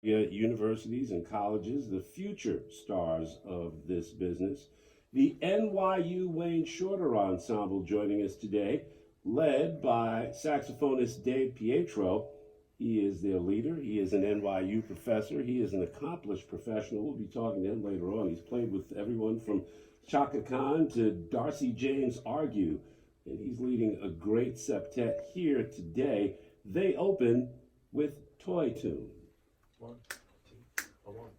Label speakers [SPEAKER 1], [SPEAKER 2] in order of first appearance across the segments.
[SPEAKER 1] universities and colleges, the future stars of this business. The NYU Wayne Shorter Ensemble joining us today, led by saxophonist Dave Pietro. He is their leader. He is an NYU professor. He is an accomplished professional. We'll be talking to him later on. He's played with everyone from Chaka Khan to Darcy James Argue, and he's leading a great septet here today. They open with Toy Tune. 1, 2, 1,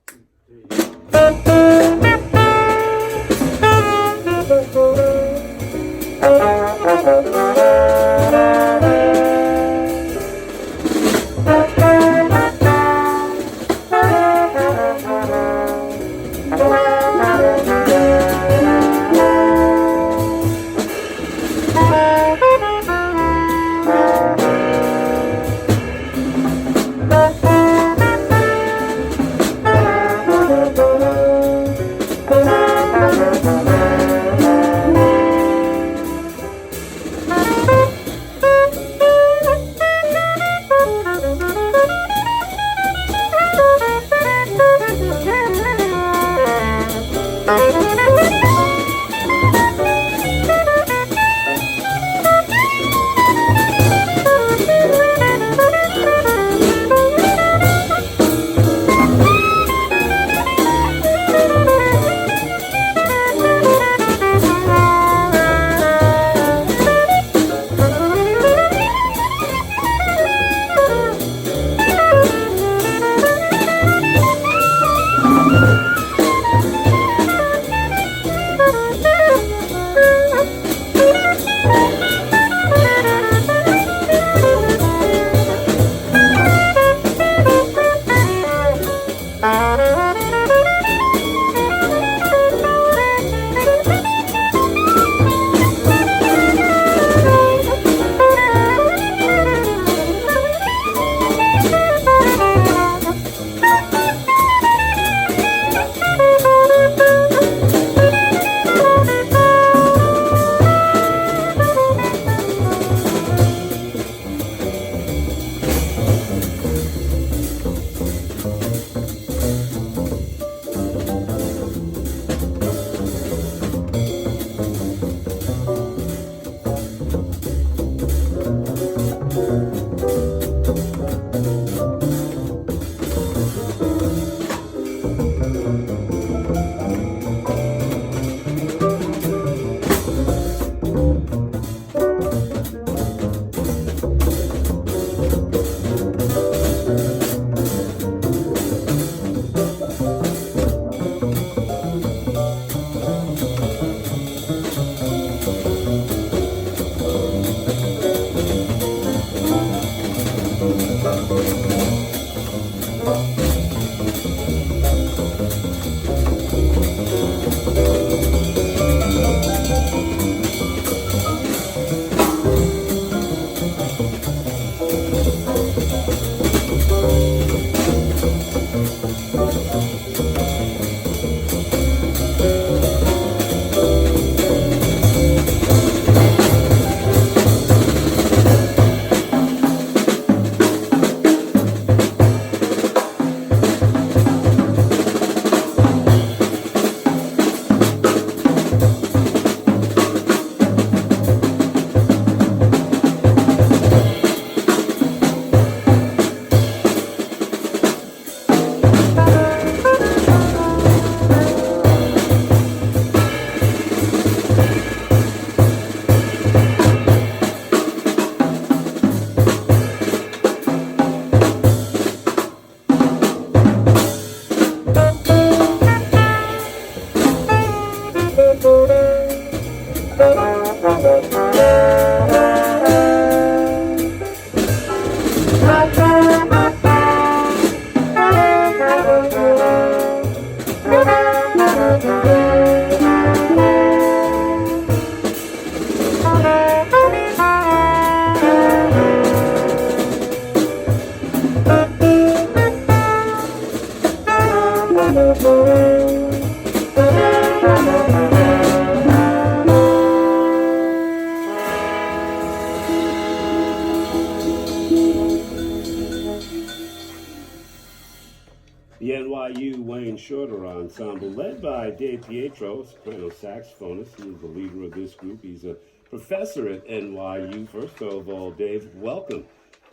[SPEAKER 1] The NYU Wayne Shorter Ensemble, led by Dave Pietro, soprano saxophonist. He is the leader of this group. He's a professor at NYU. First of all, Dave, welcome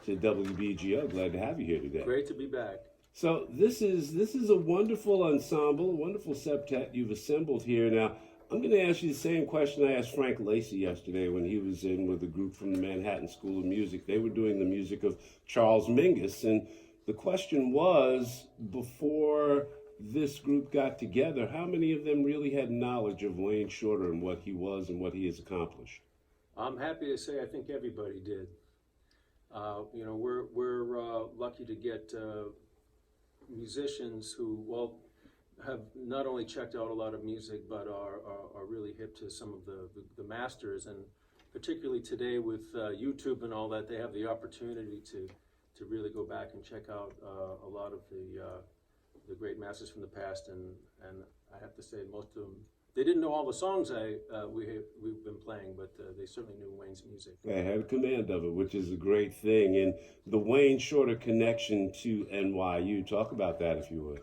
[SPEAKER 1] to WBGO. Glad to have you here today.
[SPEAKER 2] Great to be back.
[SPEAKER 1] So this is a wonderful ensemble, a wonderful septet you've assembled here. Now, I'm going to ask you the same question I asked Frank Lacey yesterday when he was in with a group from the Manhattan School of Music. They were doing the music of Charles Mingus, and the question was, before this group got together, how many of them really had knowledge of Wayne Shorter and what he was and what he has accomplished?
[SPEAKER 2] I'm happy to say I think everybody did. We're lucky to get musicians who, have not only checked out a lot of music, but are really hip to some of the masters. And particularly today with YouTube and all that, they have the opportunity to really go back and check out a lot of the great masters from the past. And I have to say, most of them, they didn't know all the songs we've been playing, but they certainly knew Wayne's music.
[SPEAKER 1] They had a command of it, which is a great thing. And the Wayne Shorter connection to NYU, talk about that if you would.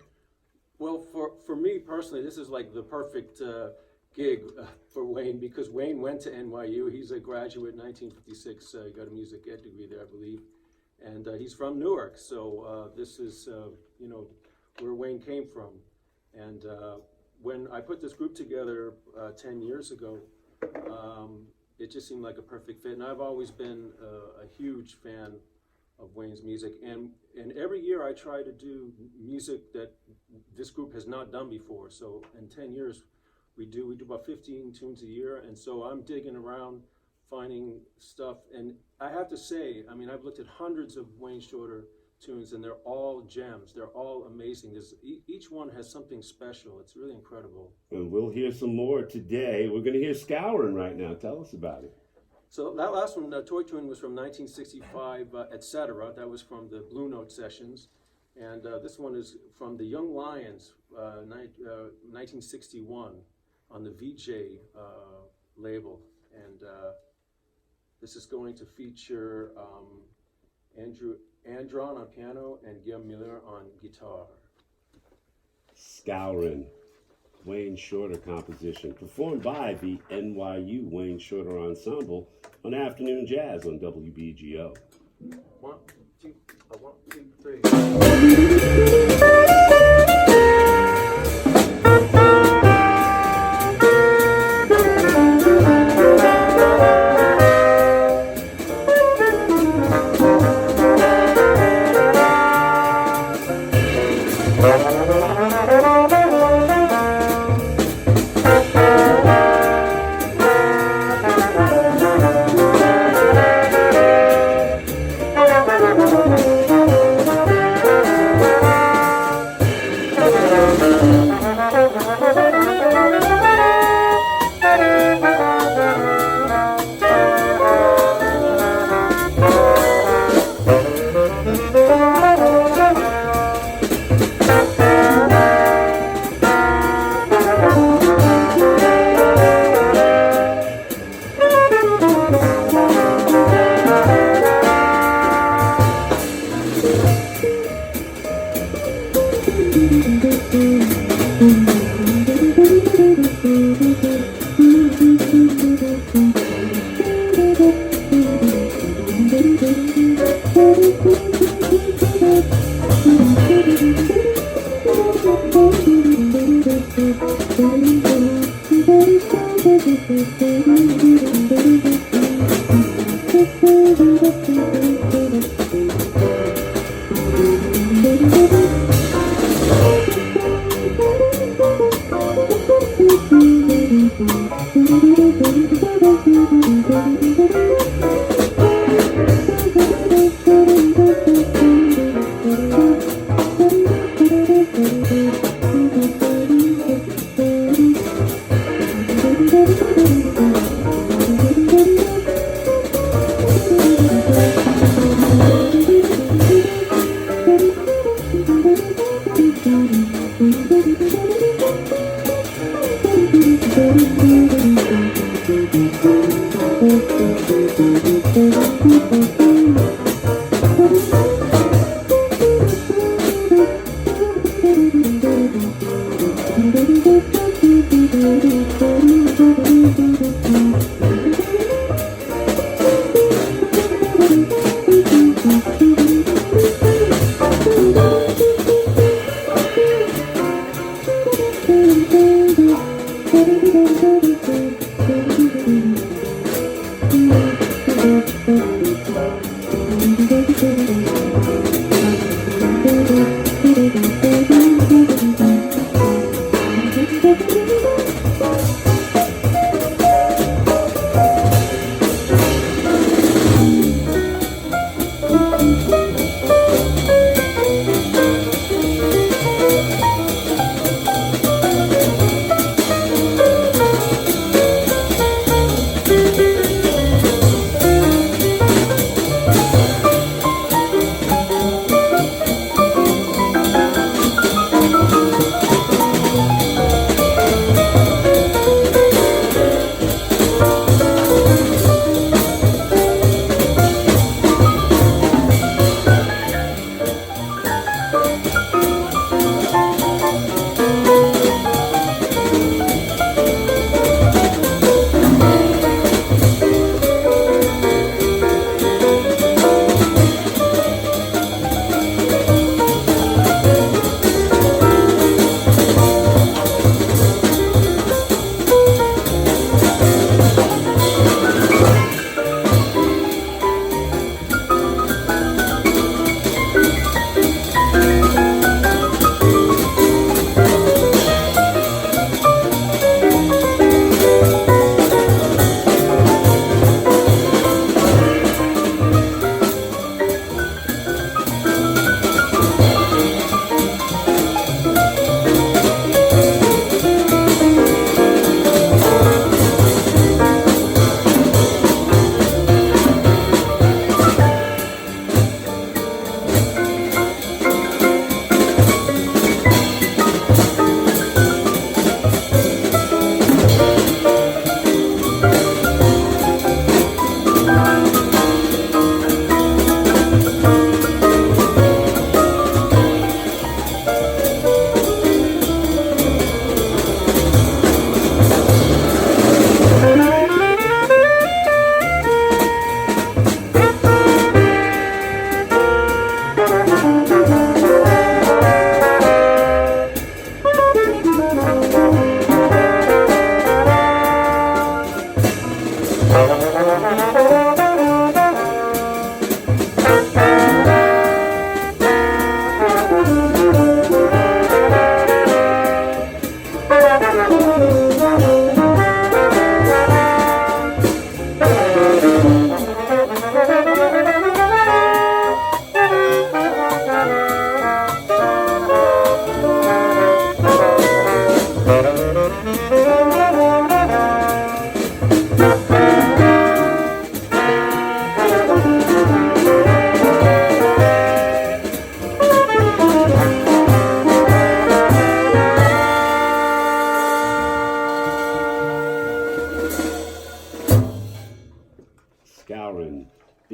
[SPEAKER 2] Well, for me personally, this is like the perfect gig for Wayne, because Wayne went to NYU. He's a graduate in 1956. He got a music ed degree there, I believe. And he's from Newark, so this is, where Wayne came from. And when I put this group together 10 years ago, it just seemed like a perfect fit. And I've always been a huge fan of Wayne's music. And every year I try to do music that this group has not done before. So in 10 years, we do about 15 tunes a year. And so I'm digging around, finding stuff. And I have to say, I've looked at hundreds of Wayne Shorter tunes, and they're all gems. They're all amazing. Each one has something special. It's really incredible.
[SPEAKER 1] And we'll hear some more today. We're going to hear Scourin' right now. Tell us about it.
[SPEAKER 2] So that last one, Toy Tune, was from 1965, Etc. That was from the Blue Note sessions. And this one is from the Young Lions, 1961, on the VJ label. And this is going to feature Andron on piano and Guillaume Muller on guitar.
[SPEAKER 1] Scourin', Wayne Shorter composition, performed by the NYU Wayne Shorter Ensemble on Afternoon Jazz on WBGO.
[SPEAKER 2] 1, 2, 1, 2, 3.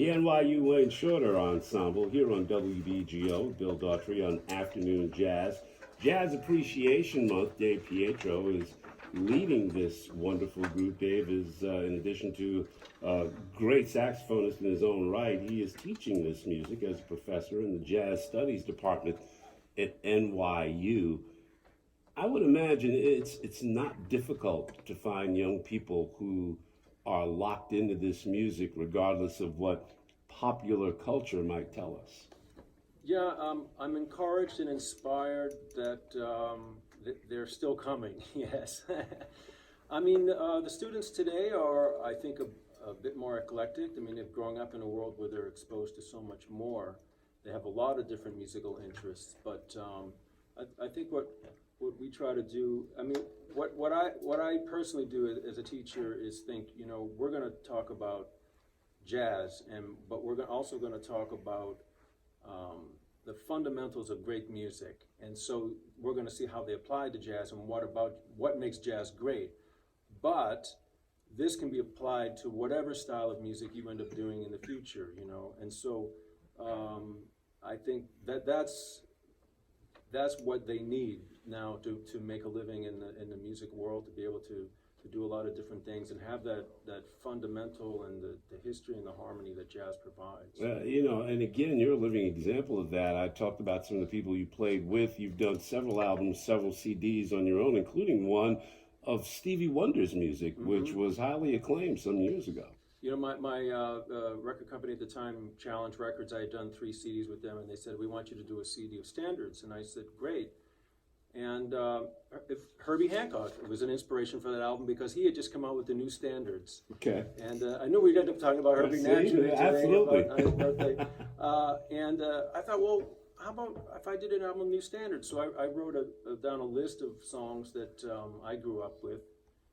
[SPEAKER 1] The NYU Wayne Shorter Ensemble here on WBGO, Bill Daughtry on Afternoon Jazz. Jazz Appreciation Month, Dave Pietro is leading this wonderful group. Dave is, in addition to a great saxophonist in his own right, he is teaching this music as a professor in the Jazz Studies Department at NYU. I would imagine it's not difficult to find young people who are locked into this music regardless of what popular culture might tell us.
[SPEAKER 2] Yeah, I'm encouraged and inspired that they're still coming, yes. I mean, the students today are, I think, a bit more eclectic. I mean, they've grown up in a world where they're exposed to so much more. They have a lot of different musical interests, but I think what we try to do, I mean, what I personally do as a teacher is think, you know, we're going to talk about jazz, but we're also going to talk about the fundamentals of great music, and so we're going to see how they apply to jazz and what makes jazz great. But this can be applied to whatever style of music you end up doing in the future, you know. And so I think that's that's what they need now to make a living in the music world, to be able to do a lot of different things and have that fundamental and the history and the harmony that jazz provides.
[SPEAKER 1] You know, and again, you're a living example of that. I've talked about some of the people you played with. You've done several albums, several CDs on your own, including one of Stevie Wonder's music, which was highly acclaimed some years ago.
[SPEAKER 2] You know, my record company at the time, Challenge Records, I had done 3 CDs with them, and they said, we want you to do a CD of standards. And I said, great. And Herbie Hancock was an inspiration for that album because he had just come out with the new standards.
[SPEAKER 1] Okay.
[SPEAKER 2] And I knew we'd end up talking about Herbie naturally
[SPEAKER 1] absolutely.
[SPEAKER 2] on his birthday. And I thought, well, how about if I did an album of new standards? So I wrote down a list of songs that I grew up with.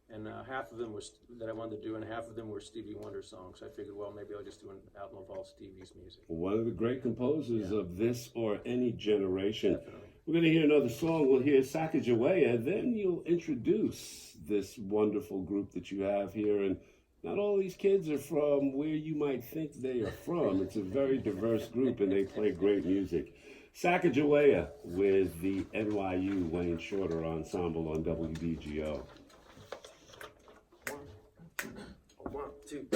[SPEAKER 2] And half of them was that I wanted to do, and half of them were Stevie Wonder songs. I figured, well, maybe I'll just do an album of all Stevie's music.
[SPEAKER 1] One of the great composers of this or any generation.
[SPEAKER 2] Definitely.
[SPEAKER 1] We're going to hear another song. We'll hear Sacagawea. Then you'll introduce this wonderful group that you have here. And not all these kids are from where you might think they are from. It's a very diverse group, and they play great music. Sacagawea with the NYU Wayne Shorter Ensemble on WBGO.
[SPEAKER 2] 1, 2.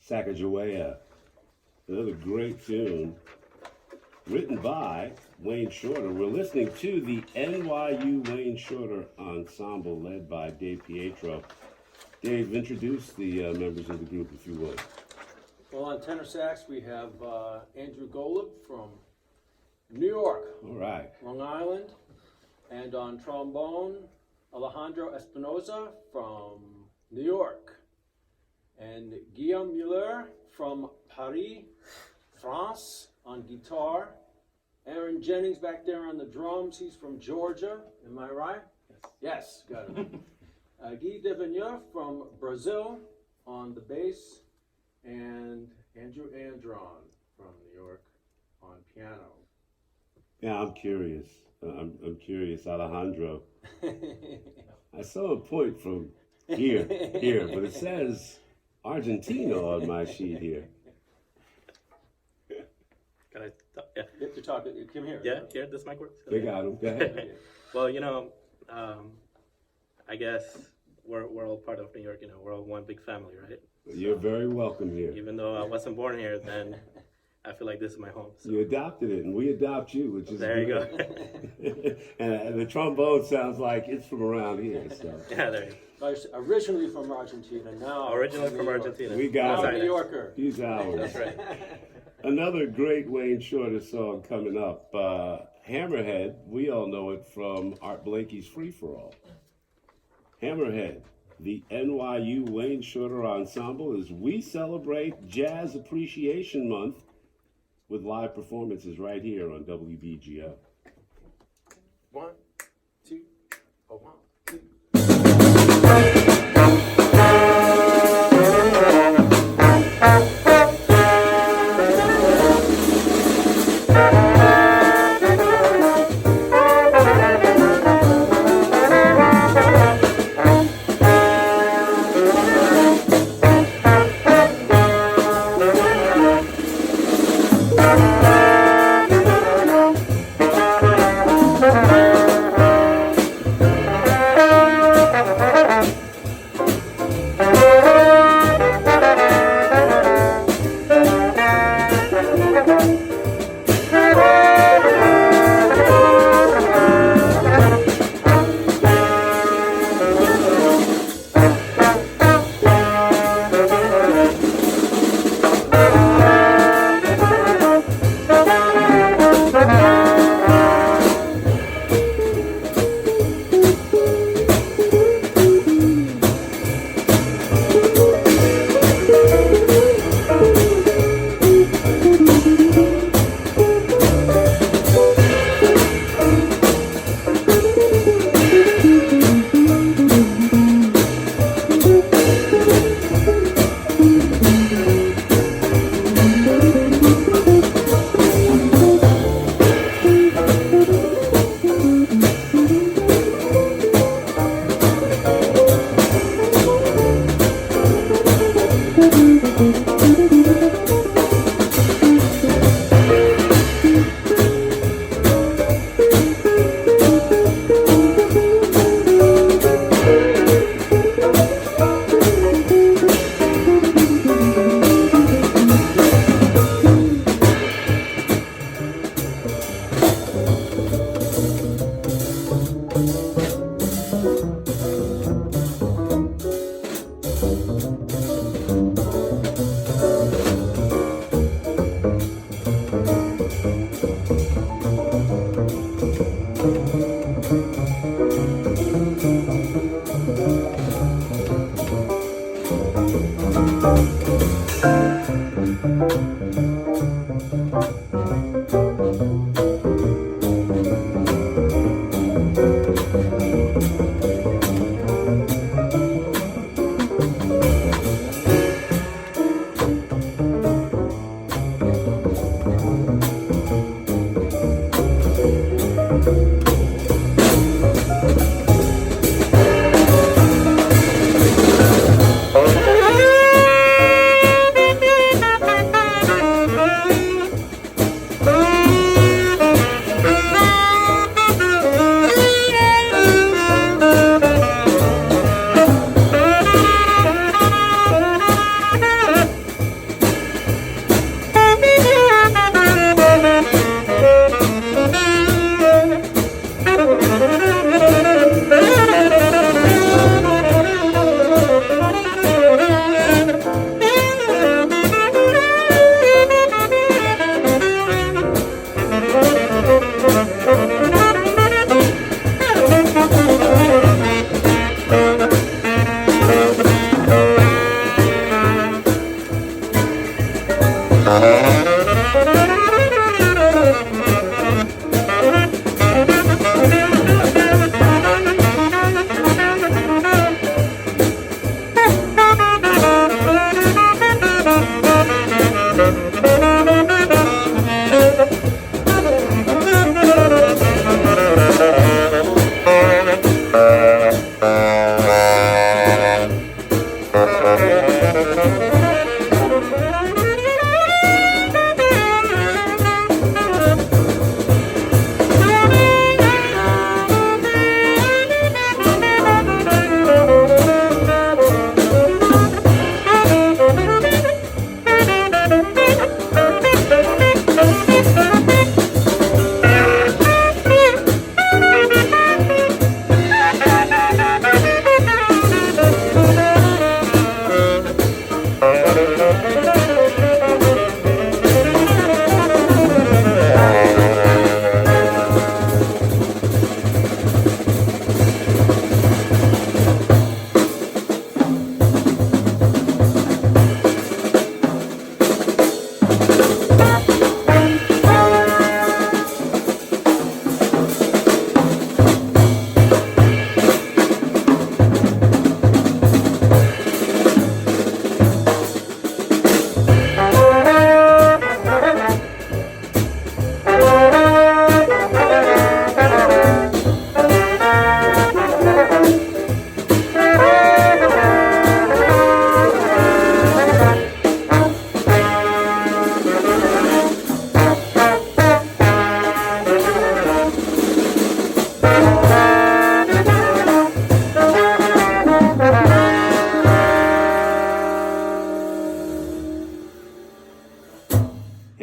[SPEAKER 1] Sacagawea, another great tune written by Wayne Shorter. We're listening to the NYU Wayne Shorter Ensemble led by Dave Pietro. Dave, introduce the members of the group if you would.
[SPEAKER 2] Well, on tenor sax, we have Andrew Golub from New York,
[SPEAKER 1] All right.
[SPEAKER 2] Long Island. And on trombone, Alejandro Espinosa from New York. And Guillaume Muller from Paris, France, on guitar. Aaron Jennings back there on the drums. He's from Georgia. Am I right? Yes. Yes, got it. Guy Duvignao from Brazil on the bass. And Andrew Andron from New York on piano.
[SPEAKER 1] Yeah, I'm curious. I'm curious, Alejandro. I saw a point from here, but it says Argentina on my sheet here.
[SPEAKER 3] Can I talk? Yeah.
[SPEAKER 2] You have to talk. Come here.
[SPEAKER 3] Yeah, here, this mic works?
[SPEAKER 1] They got him. Go ahead.
[SPEAKER 3] Well, I guess we're all part of New York, we're all one big family, right?
[SPEAKER 1] You're very welcome here.
[SPEAKER 3] Even though I wasn't born here, then I feel like this is my home. So.
[SPEAKER 1] You adopted it, and we adopt you, which is
[SPEAKER 3] There you
[SPEAKER 1] good. And the trombone sounds like it's from around here. So
[SPEAKER 3] Yeah, there you go.
[SPEAKER 2] Originally from Argentina, now
[SPEAKER 3] Originally
[SPEAKER 2] New
[SPEAKER 3] from
[SPEAKER 2] York.
[SPEAKER 3] Argentina.
[SPEAKER 1] We got
[SPEAKER 2] Now
[SPEAKER 1] it.
[SPEAKER 2] a New Yorker.
[SPEAKER 1] He's ours.
[SPEAKER 3] That's right.
[SPEAKER 1] Another great Wayne Shorter song coming up. Hammerhead, we all know it from Art Blakey's Free For All. Hammerhead, the NYU Wayne Shorter Ensemble, as we celebrate Jazz Appreciation Month with live performances right here on WBGO.
[SPEAKER 2] 1, 2, 1, 2.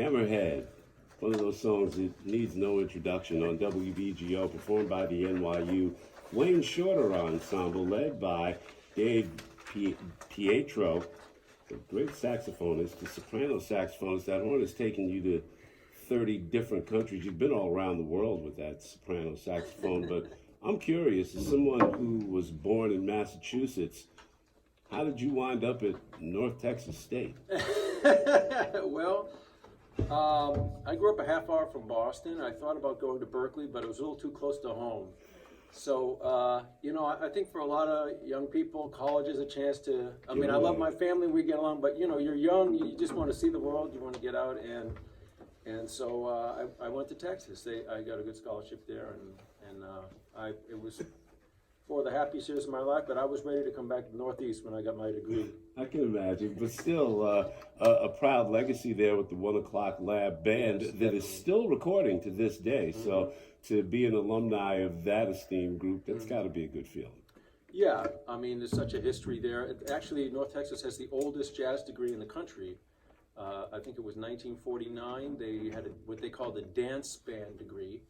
[SPEAKER 1] Hammerhead, one of those songs that needs no introduction on WBGO, performed by the NYU Wayne Shorter Ensemble, led by Dave Pietro, a great saxophonist, a soprano saxophonist. That horn has taken you to 30 different countries. You've been all around the world with that soprano saxophone, but I'm curious, as someone who was born in Massachusetts, how did you wind up at North Texas State?
[SPEAKER 2] Well, I grew up a half hour from Boston. I thought about going to Berkeley, but it was a little too close to home. So, you know, I think for a lot of young people, college is a chance to, I mean, I love my family, we get along, but, you know, you're young, you just want to see the world, you want to get out, and so I went to Texas. I got a good scholarship there, and it was for the happiest years of my life, but I was ready to come back to the Northeast when I got my degree.
[SPEAKER 1] I can imagine, but still a proud legacy there with the 1 O'Clock Lab Band,
[SPEAKER 2] Yes,
[SPEAKER 1] that is still recording to this day. Mm-hmm. So to be an alumni of that esteemed group, that's got to be a good feeling.
[SPEAKER 2] Yeah, I mean, there's such a history there. Actually, North Texas has the oldest jazz degree in the country. I think it was 1949. They had what they called a dance band degree,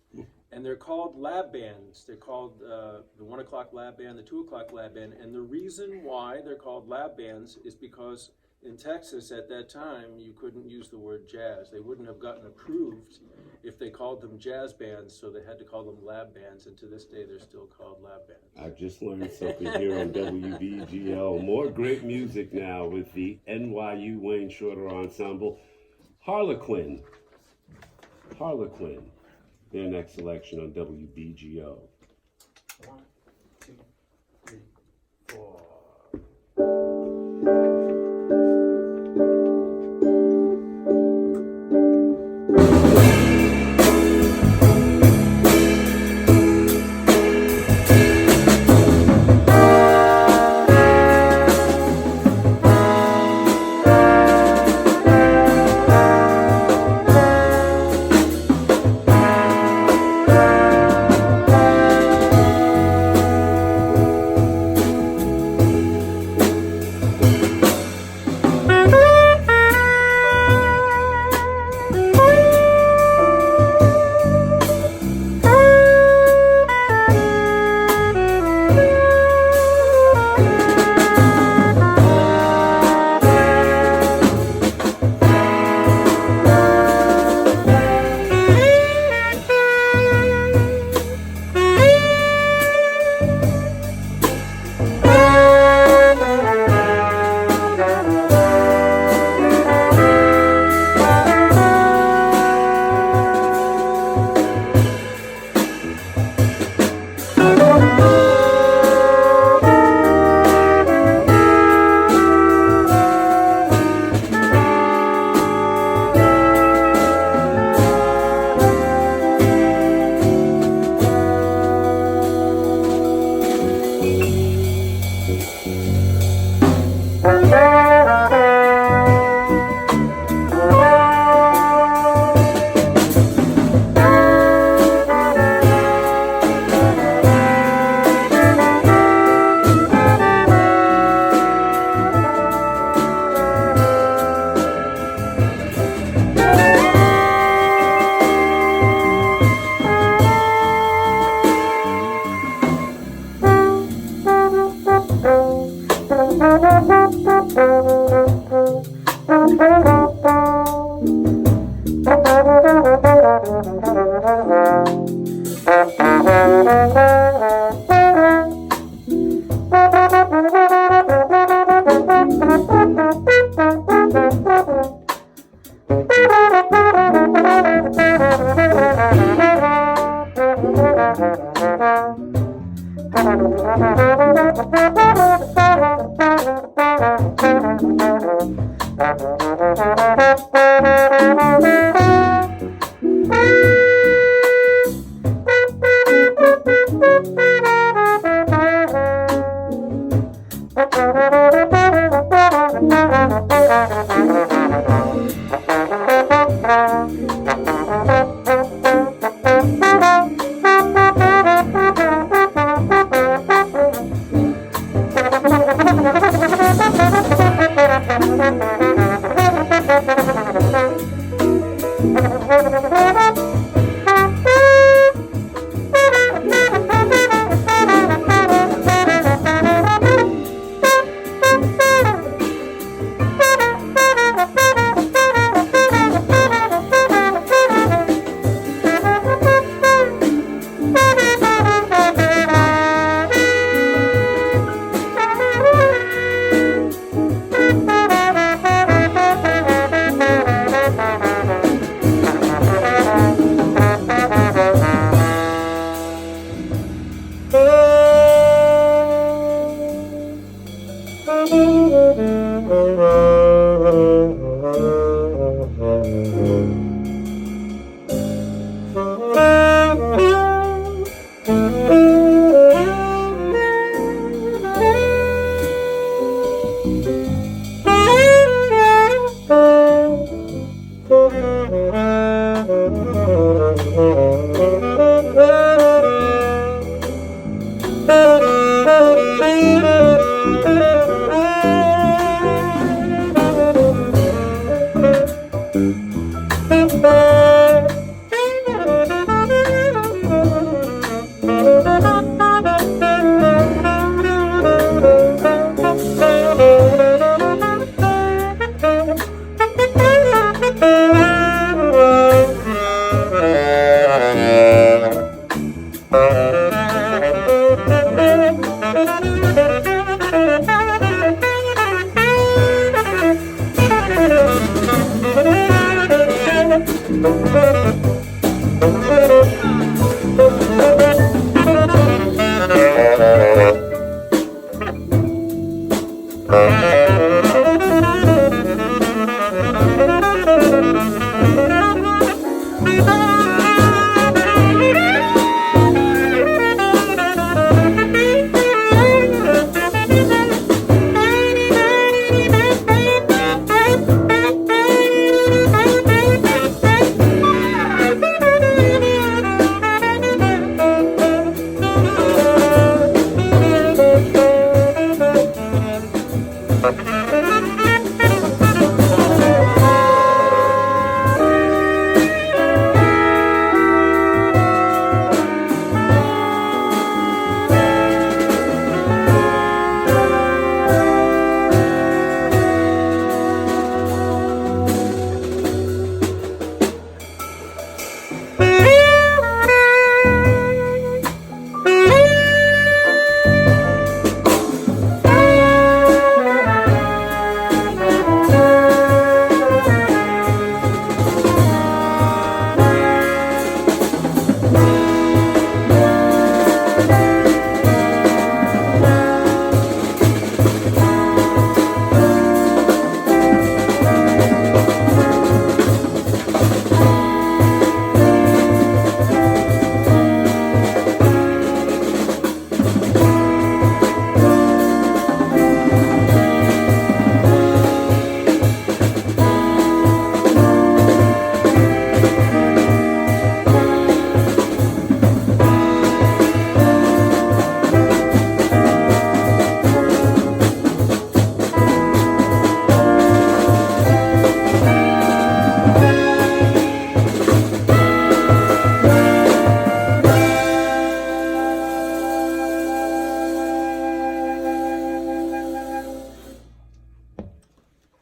[SPEAKER 2] and they're called lab bands. They're called the 1 O'Clock Lab Band, the 2 O'Clock Lab Band, and the reason why they're called lab bands is because in Texas at that time you couldn't use the word jazz. They wouldn't have gotten approved if they called them jazz bands, so they had to call them lab bands, and to this day they're still called lab bands.
[SPEAKER 1] I just learned something here on WBGO. More great music now with the NYU Wayne Shorter Ensemble. Harlequin, their next selection on WBGO.
[SPEAKER 3] 1, 2, 3, 4.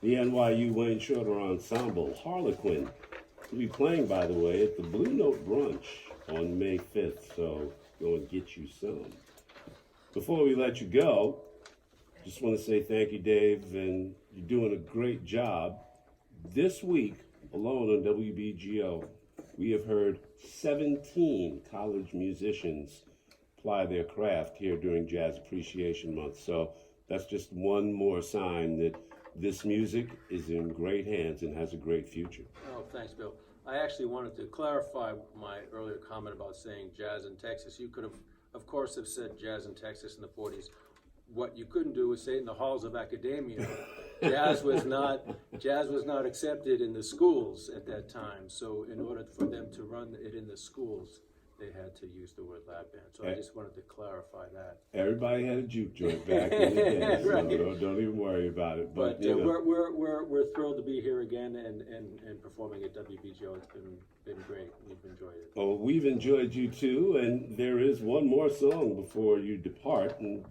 [SPEAKER 1] The NYU Wayne Shorter Ensemble, Harlequin, will be playing, by the way, at the Blue Note Brunch on May 5th, so go and get you some. Before we let you go, just want to say thank you, Dave, and you're doing a great job. This week, alone on WBGO, we have heard 17 college musicians ply their craft here during Jazz Appreciation Month. So that's just one more sign that this music is in great hands and has a great future.
[SPEAKER 2] Oh, thanks, Bill. I actually wanted to clarify my earlier comment about saying jazz in Texas. You could have, of course, have said jazz in Texas in the 40s. What you couldn't do was say it in the halls of academia. Jazz was not accepted in the schools at that time. So in order for them to run it in the schools, they had to use the word lap band. So I just wanted to clarify that.
[SPEAKER 1] Everybody had a juke joint back in the day, so
[SPEAKER 2] Right.
[SPEAKER 1] don't even worry about it.
[SPEAKER 2] But
[SPEAKER 1] you know.
[SPEAKER 2] we're thrilled to be here again and performing at WBGO. It's been great. We've enjoyed it.
[SPEAKER 1] Oh, we've enjoyed you too, and there is one more song before you depart. And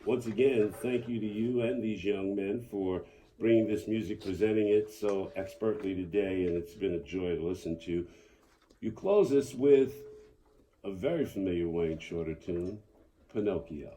[SPEAKER 1] once again, thank you to you and these young men for bringing this music, presenting it so expertly today, and it's been a joy to listen to. You close us with a very familiar Wayne Shorter tune, Pinocchio.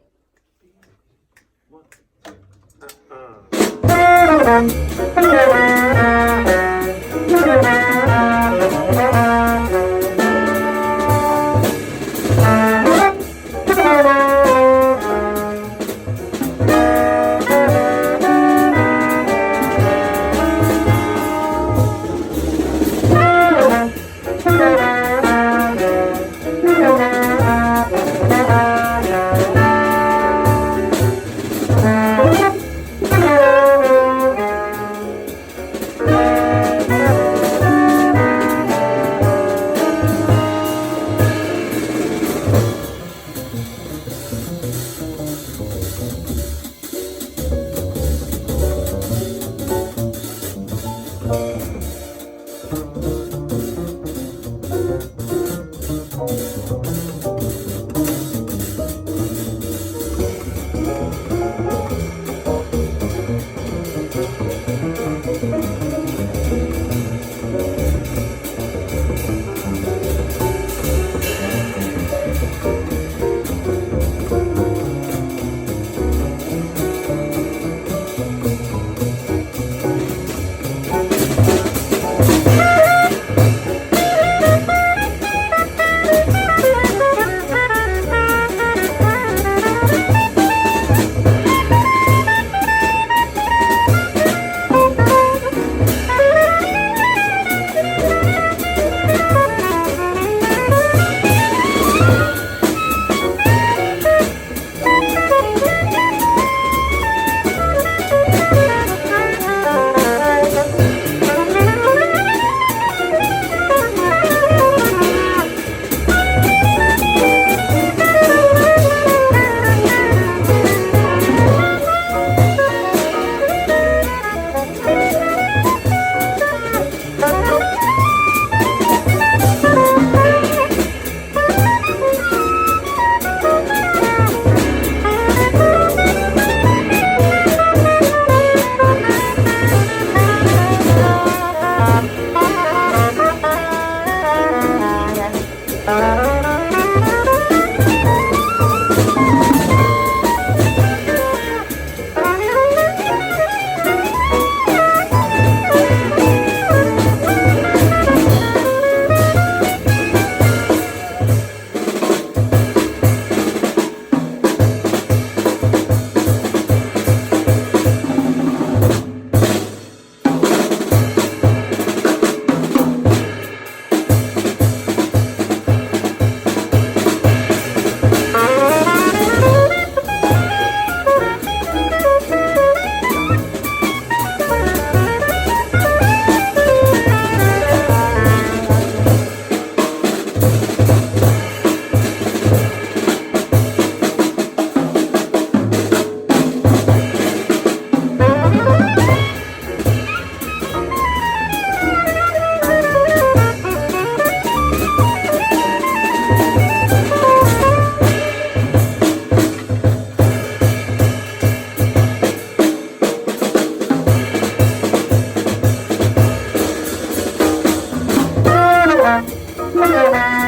[SPEAKER 4] Thank you.